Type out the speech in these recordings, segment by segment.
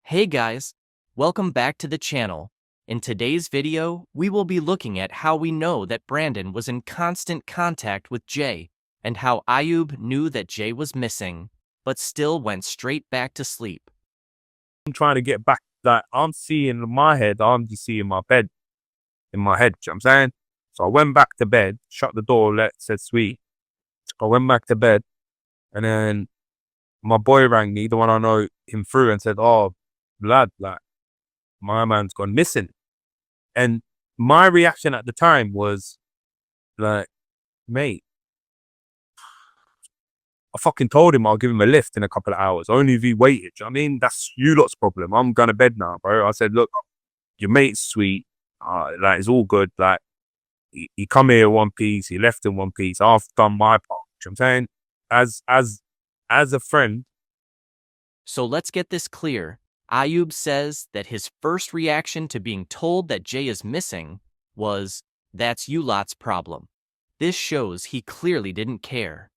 Hey guys, welcome back to the channel. In today's video, we will be looking at how we know that Brandon was in constant contact with Jay, and how Ayub knew that Jay was missing, but still went straight back to sleep. I'm trying to get back. Like, I'm seeing in my head, I'm just seeing my bed in my head. You know what I'm saying? So I went back to bed, shut the door, said sweet. I went back to bed, and then my boy rang me, the one I know him through, and said, "Oh, lad, like, my man's gone missing." And my reaction at the time was like, mate, I fucking told him I'll give him a lift in a couple of hours. Only if he waited. Do you know what I mean? That's you lot's problem. I'm going to bed now, bro. I said, look, your mate's sweet. Like, it's all good. Like, he come here in one piece. He left in one piece. I've done my part. You know what I'm saying? As a friend. So let's get this clear. Ayub says that his first reaction to being told that Jay is missing was, "That's you lot's problem." This shows he clearly didn't care.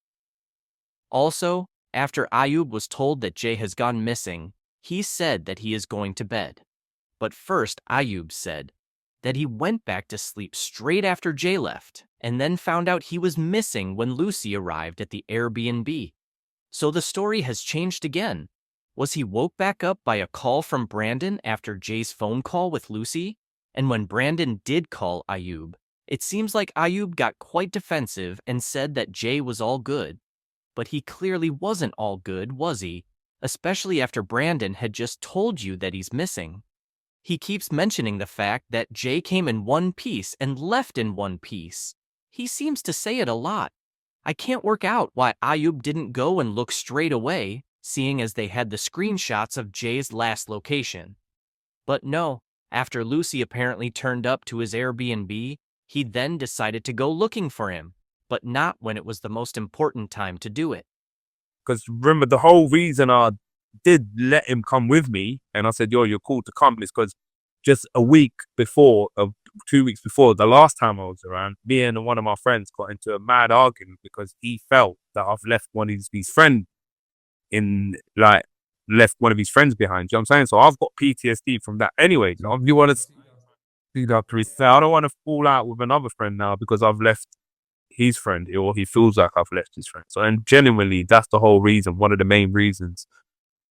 Also, after Ayub was told that Jay has gone missing, he said that he is going to bed. But first, Ayub said that he went back to sleep straight after Jay left, and then found out he was missing when Lucy arrived at the Airbnb. So the story has changed again. Was he woke back up by a call from Brandon after Jay's phone call with Lucy? And when Brandon did call Ayub, it seems like Ayub got quite defensive and said that Jay was all good. But he clearly wasn't all good, was he? Especially after Brandon had just told you that he's missing. He keeps mentioning the fact that Jay came in one piece and left in one piece. He seems to say it a lot. I can't work out why Ayub didn't go and look straight away, seeing as they had the screenshots of Jay's last location. But no, after Lucy apparently turned up to his Airbnb, he then decided to go looking for him, but not when it was the most important time to do it. Because remember, the whole reason I did let him come with me, and I said, yo, you're cool to come, is because just a week before, 2 weeks before, the last time I was around, me and one of my friends got into a mad argument because he felt that I've left one of his friends left one of his friends behind. You know what I'm saying? So I've got PTSD from that anyway. You know, if you want to see that, I don't want to fall out with another friend now because I've left his friend, or he feels like I've left his friend. So, and genuinely, that's the whole reason, one of the main reasons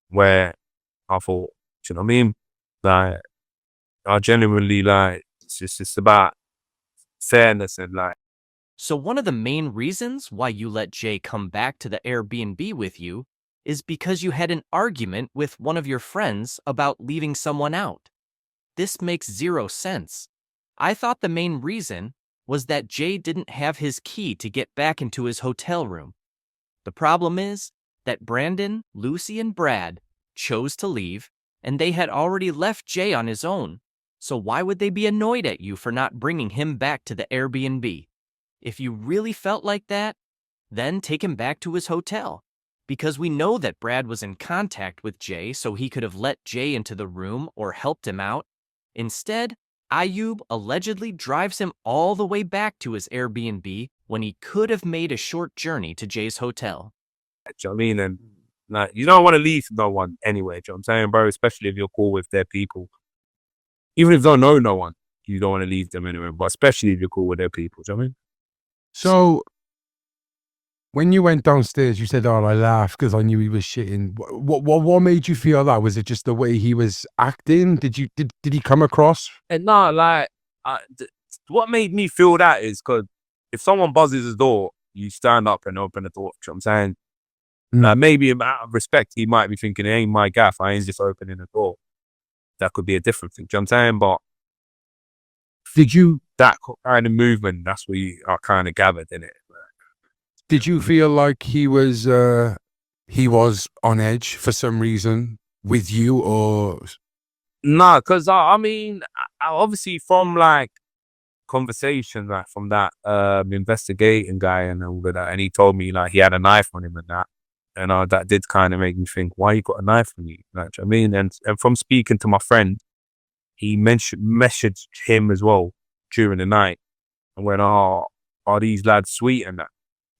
where I thought, you know what I mean? Like, I genuinely, like, it's just about fairness and like. So one of the main reasons why you let Jay come back to the Airbnb with you is because you had an argument with one of your friends about leaving someone out. This makes zero sense. I thought the main reason was that Jay didn't have his key to get back into his hotel room. The problem is that Brandon, Lucy, and Brad chose to leave, and they had already left Jay on his own. So why would they be annoyed at you for not bringing him back to the Airbnb? If you really felt like that, then take him back to his hotel. Because we know that Brad was in contact with Jay, so he could have let Jay into the room or helped him out. Instead, Ayub allegedly drives him all the way back to his Airbnb when he could have made a short journey to Jay's hotel. Do you know what I mean? And like, you don't want to leave no one anyway. Do you know what I'm saying, bro? Especially if you're cool with their people. Even if they don't know no one, you don't want to leave them anyway. But especially if you're cool with their people. Do you know what I mean? So when you went downstairs, you said, "Oh, I laughed because I knew he was shitting." What made you feel that? Was it just the way he was acting? Did he come across? And no, like, what made me feel that is because if someone buzzes the door, you stand up and open the door. You know what I'm saying? Like, maybe out of respect, he might be thinking, it ain't my gaff. I ain't just opening the door. That could be a different thing. Do you know what I'm saying? But Did you that kind of movement, that's what I kind of gathered in it. did you feel like he was on edge for some reason with you, or Nah, because I mean, obviously from like conversations, like from that investigating guy and all of that, and he told me like he had a knife on him and that. And that did kind of make me think, why you got a knife on you? Like, do you know what I mean? And from speaking to my friend, he messaged him as well during the night and went, oh, are these lads sweet and that?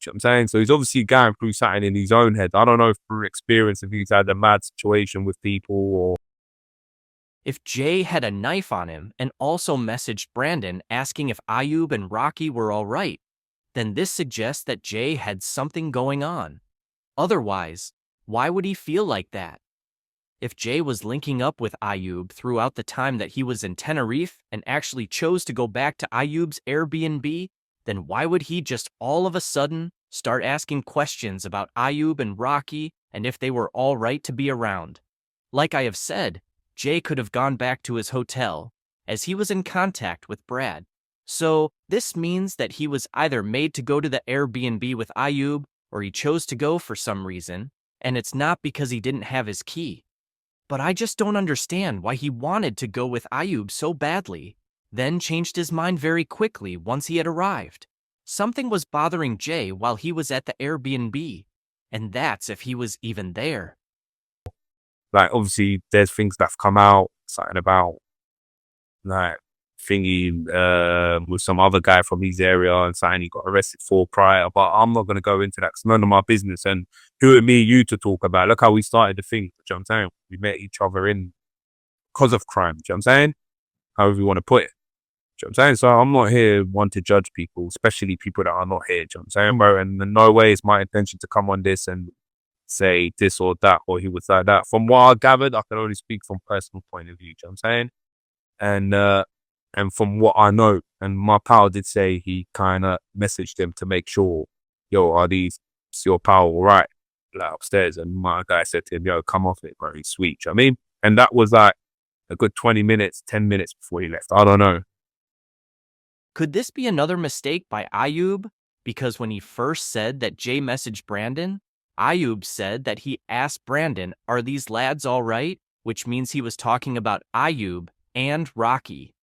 Do you know what I'm saying? So he's obviously going through something in his own head. I don't know if through experience, if he's had a mad situation with people or If Jay had a knife on him and also messaged Brandon asking if Ayub and Rocky were all right, then this suggests that Jay had something going on. Otherwise, why would he feel like that? If Jay was linking up with Ayub throughout the time that he was in Tenerife and actually chose to go back to Ayub's Airbnb, then why would he just all of a sudden start asking questions about Ayub and Rocky and if they were all right to be around? Like I have said, Jay could have gone back to his hotel, as he was in contact with Brad. So, this means that he was either made to go to the Airbnb with Ayub, or he chose to go for some reason, and it's not because he didn't have his key. But I just don't understand why he wanted to go with Ayub so badly, then changed his mind very quickly once he had arrived. Something was bothering Jay while he was at the Airbnb, and that's if he was even there. Like, obviously, there's things that have come out, something about, like, thingy with some other guy from his area and something he got arrested for prior. But I'm not going to go into that because none of my business. And who are me, you to talk about? Look how we started the thing. Do you know what I'm saying? We met each other in because of crime. Do you know what I'm saying? However you want to put it. Do you know what I'm saying? So I'm not here one to judge people, especially people that are not here. Do you know what I'm saying, bro? And in no way is my intention to come on this and say this or that or he was like that. From what I gathered, I can only speak from personal point of view. Do you know what I'm saying? And from what I know, and my pal did say he kind of messaged him to make sure, yo, are these your pal all right? Like upstairs. And my guy said to him, yo, come off it, bro. He's sweet. You know what I mean? And that was like a good 20 minutes, 10 minutes before he left. I don't know. Could this be another mistake by Ayub? Because when he first said that Jay messaged Brandon, Ayub said that he asked Brandon, are these lads all right? Which means he was talking about Ayub and Rocky.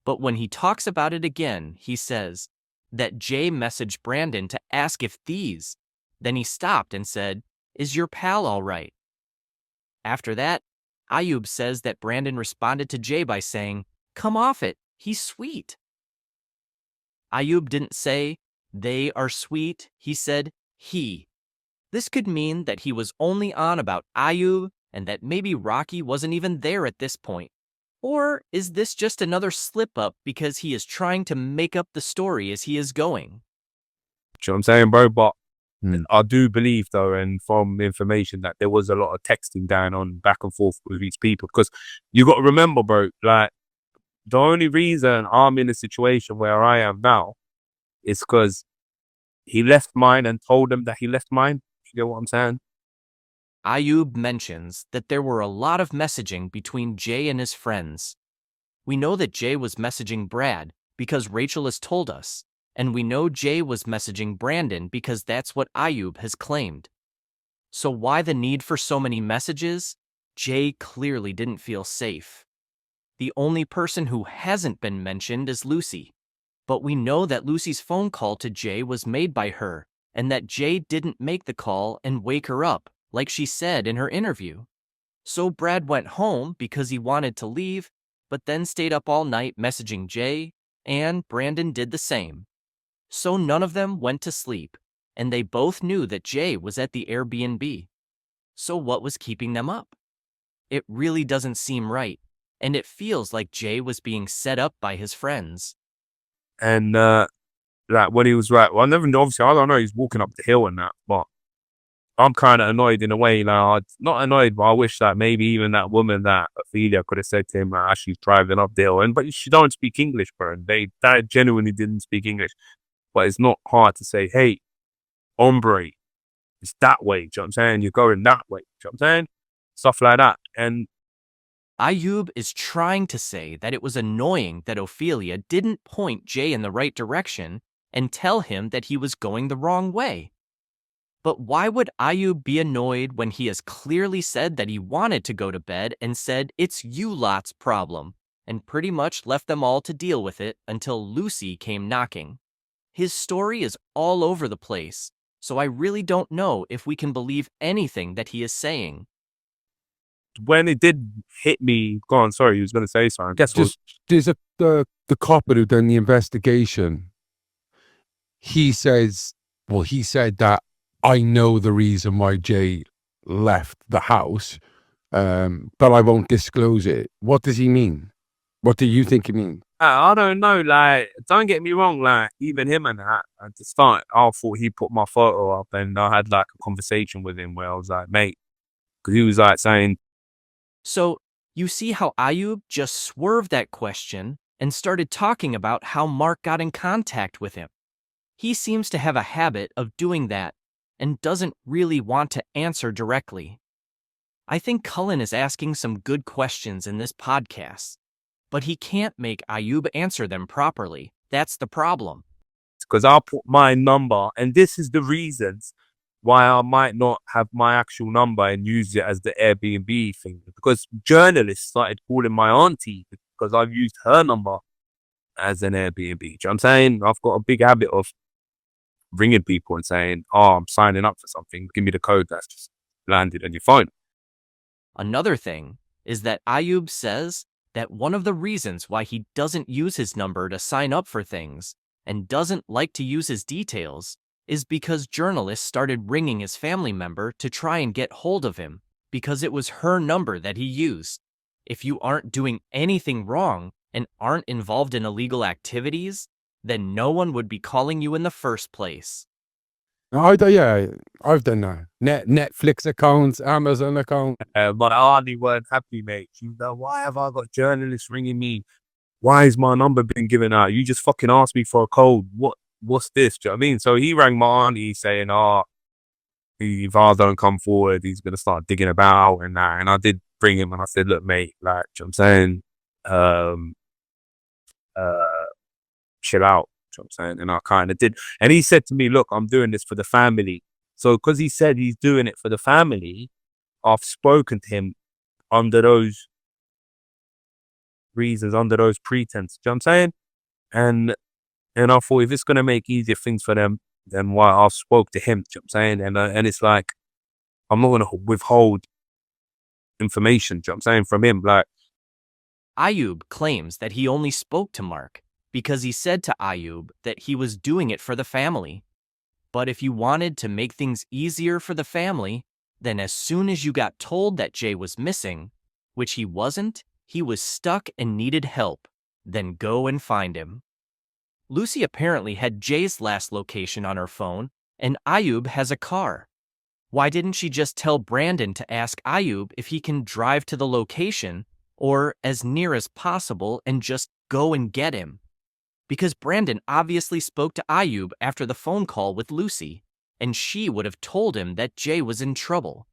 But when he talks about it again, he says that Jay messaged Brandon to ask if these. Then he stopped and said, is your pal all right? After that, Ayub says that Brandon responded to Jay by saying, come off it, he's sweet. Ayub didn't say, they are sweet, he said, he. This could mean that he was only on about Ayub and that maybe Rocky wasn't even there at this point. Or is this just another slip-up because he is trying to make up the story as he is going? Do you know what I'm saying, bro? But I do believe, though, and from information, that there was a lot of texting going on back and forth with these people. Because you got to remember, bro, like, the only reason I'm in a situation where I am now is because he left mine and told them that he left mine. You get what I'm saying? Ayub mentions that there were a lot of messaging between Jay and his friends. We know that Jay was messaging Brad because Rachel has told us, and we know Jay was messaging Brandon because that's what Ayub has claimed. So why the need for so many messages? Jay clearly didn't feel safe. The only person who hasn't been mentioned is Lucy, but we know that Lucy's phone call to Jay was made by her, and that Jay didn't make the call and wake her up, like she said in her interview. So Brad went home because he wanted to leave, but then stayed up all night messaging Jay, and Brandon did the same. So none of them went to sleep, and they both knew that Jay was at the Airbnb. So what was keeping them up? It really doesn't seem right, and it feels like Jay was being set up by his friends. And like when he was right, well, I never know. Obviously, I don't know. He's walking up the hill and that, but I'm kind of annoyed in a way. Like, not annoyed, but I wish that maybe even that woman, that Ophelia, could have said to him, like, she's driving up the hill. But she don't speak English, bro. And they genuinely didn't speak English. But it's not hard to say, hey, hombre, it's that way. Do you know what I'm saying? You're going that way. Do you know what I'm saying? Stuff like that. And Ayub is trying to say that it was annoying that Ophelia didn't point Jay in the right direction and tell him that he was going the wrong way. But why would Ayub be annoyed when he has clearly said that he wanted to go to bed and said it's you lot's problem, and pretty much left them all to deal with it until Lucy came knocking? His story is all over the place, so I really don't know if we can believe anything that he is saying. when it did hit me, go on, sorry, you was going to say something. Guess what? Just there's the copper who done the investigation. He says, well, he said that I know the reason why Jay left the house. but I won't disclose it. What does he mean? What do you think he means? I don't know, like, don't get me wrong, like, even him and that, at the start, I thought he put my photo up and I had like a conversation with him where I was like, mate, because he was like saying, So, you see how Ayub just swerved that question and started talking about how Mark got in contact with him. He seems to have a habit of doing that and doesn't really want to answer directly. I think Cullen is asking some good questions in this podcast, but he can't make Ayub answer them properly. That's the problem. because I'll put my number, and this is the reasons why I might not have my actual number and use it as the Airbnb thing. Because journalists started calling my auntie because I've used her number as an Airbnb. Do you know what I'm saying? I've got a big habit of ringing people and saying, oh, I'm signing up for something. Give me the code that's just landed on your phone. Another thing is that Ayub says that one of the reasons why he doesn't use his number to sign up for things and doesn't like to use his details is because journalists started ringing his family member to try and get hold of him because it was her number that he used. If you aren't doing anything wrong and aren't involved in illegal activities, then no one would be calling you in the first place. Yeah, I've done that. Netflix accounts, Amazon account. My auntie weren't happy, mate. She was like, why have I got journalists ringing me? Why has my number been given out? You just fucking asked me for a code. What's this? Do you know what I mean? So he rang my auntie saying, oh, if I don't come forward, he's going to start digging about and that. And I did bring him and I said, look, mate, like, do you know what I'm saying? Chill out. Do you know what I'm saying? And I kind of did. And he said to me, look, I'm doing this for the family. So because he said he's doing it for the family, I've spoken to him under those reasons, under those pretenses. Do you know what I'm saying? And I thought if it's going to make easier things for them, then why I spoke to him. Do you know what I'm saying? And it's like, I'm not going to withhold information. Do you know what I'm saying? From him. Like, Ayub claims that he only spoke to Mark because he said to Ayub that he was doing it for the family. But if you wanted to make things easier for the family, then as soon as you got told that Jay was missing, which he wasn't, he was stuck and needed help, then go and find him. Lucy apparently had Jay's last location on her phone, and Ayub has a car. Why didn't she just tell Brandon to ask Ayub if he can drive to the location or as near as possible and just go and get him? Because Brandon obviously spoke to Ayub after the phone call with Lucy, and she would have told him that Jay was in trouble,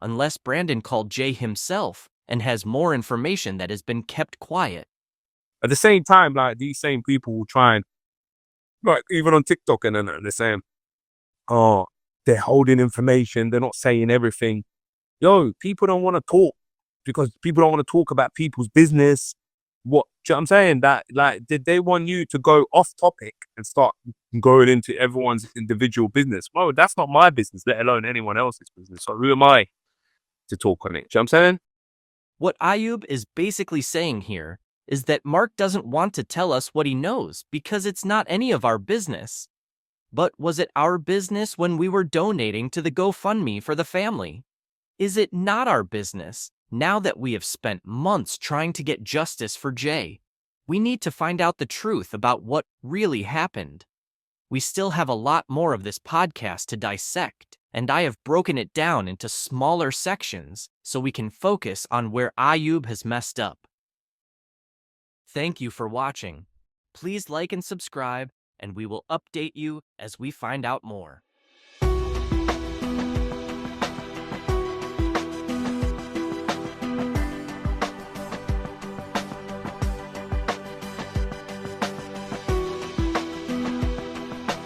unless Brandon called Jay himself and has more information that has been kept quiet. at the same time, like, these same people will try and, like, even on TikTok and they're saying, oh, they're holding information. They're not saying everything. Yo, people don't want to talk because people don't want to talk about people's business. What, do you know what I'm saying? That, like, did they want you to go off topic and start going into everyone's individual business? Well, that's not my business, let alone anyone else's business. So who am I to talk on it? Do you know what I'm saying? What Ayub is basically saying here is that Mark doesn't want to tell us what he knows because it's not any of our business. But was it our business when we were donating to the GoFundMe for the family? Is it not our business now that we have spent months trying to get justice for Jay? We need to find out the truth about what really happened. We still have a lot more of this podcast to dissect, and I have broken it down into smaller sections so we can focus on where Ayub has messed up. Thank you for watching. Please like and subscribe, and we will update you as we find out more.